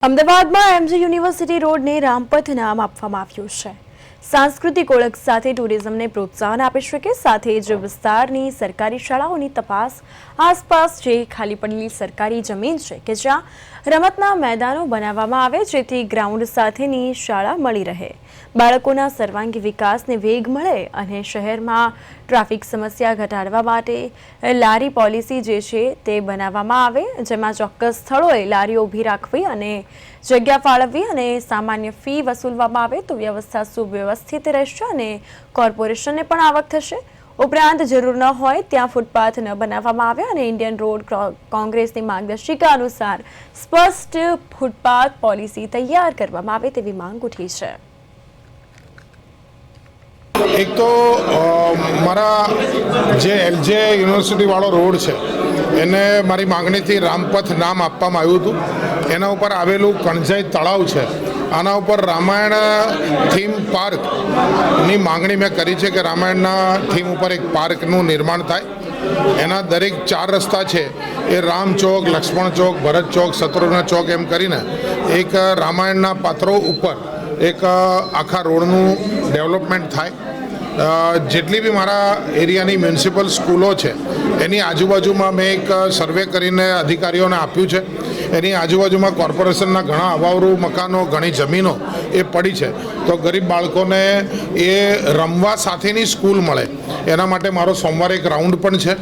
અમદાવાદમાં MG university રોડને રામપથ નામ આપવામાં આવ્યું છે। સાંસ્કૃતિક ઓળખ સાથે ટુરિઝમને પ્રોત્સાહન આપી શકે, સાથે જ વિસ્તારની સરકારી શાળાઓની તપાસ આસપાસ જે ખાલી પડેલી સરકારી જમીન છે કે જ્યાં રમતના મેદાનો બનાવવામાં આવે જેથી ગ્રાઉન્ડ સાથેની શાળા મળી રહે, બાળકોના સર્વાંગી વિકાસને વેગ મળે અને શહેરમાં ટ્રાફિક સમસ્યા ઘટાડવા માટે લારી પોલિસી જે છે તે બનાવવામાં આવે, જેમાં ચોક્કસ સ્થળોએ લારીઓ ઊભી રાખવી અને જગ્યા ફાળવવી અને સામાન્ય ફી વસૂલવામાં આવે તો વ્યવસ્થા સુવ્યવસ્થિત રહેશે અને કોર્પોરેશનને પણ આવક થશે। ઉપરાંત જરૂર ન હોય ત્યાં ફૂટપાથ ન બનાવવામાં આવે અને ઇન્ડિયન રોડ કોંગ્રેસની માર્ગદર્શિકા અનુસાર સ્પષ્ટ ફૂટપાથ પોલિસી તૈયાર કરવામાં આવે તેવી માંગ ઉઠી છે। એક તો મારા જે એલજે યુનિવર્સિટી વાળો રોડ છે એને મારી માંગણીથી રામપથ નામ આપવામાં આવ્યું હતું। એના ઉપર આવેલું કણજાઈ તળાવ છે, આના ઉપર રામાયણ થીમ પાર્કની માંગણી મેં કરી છે કે રામાયણના થીમ ઉપર એક પાર્કનું નિર્માણ થાય। એના દરેક 4 રસ્તા છે એ રામ ચોક, લક્ષ્મણ ચોક, ભરત ચોક, શત્રુઘ્ન ચોક એમ કરીને એક રામાયણના પાત્રો ઉપર એક આખા રોડનું ડેવલપમેન્ટ થાય। જેટલી બી મારા એરિયાની મ્યુનિસિપલ સ્કૂલો છે એની આજુબાજુમાં મેં એક સર્વે કરીને અધિકારીઓને આપ્યું છે। એની આજુબાજુમાં કોર્પોરેશનના ઘણા અવાવરૂ મકાનો, ઘણી જમીનો એ પડી છે, તો ગરીબ બાળકોને એ રમવા સાથેની સ્કૂલ મળે એના માટે મારો સોમવારે એક રાઉન્ડ પણ છે।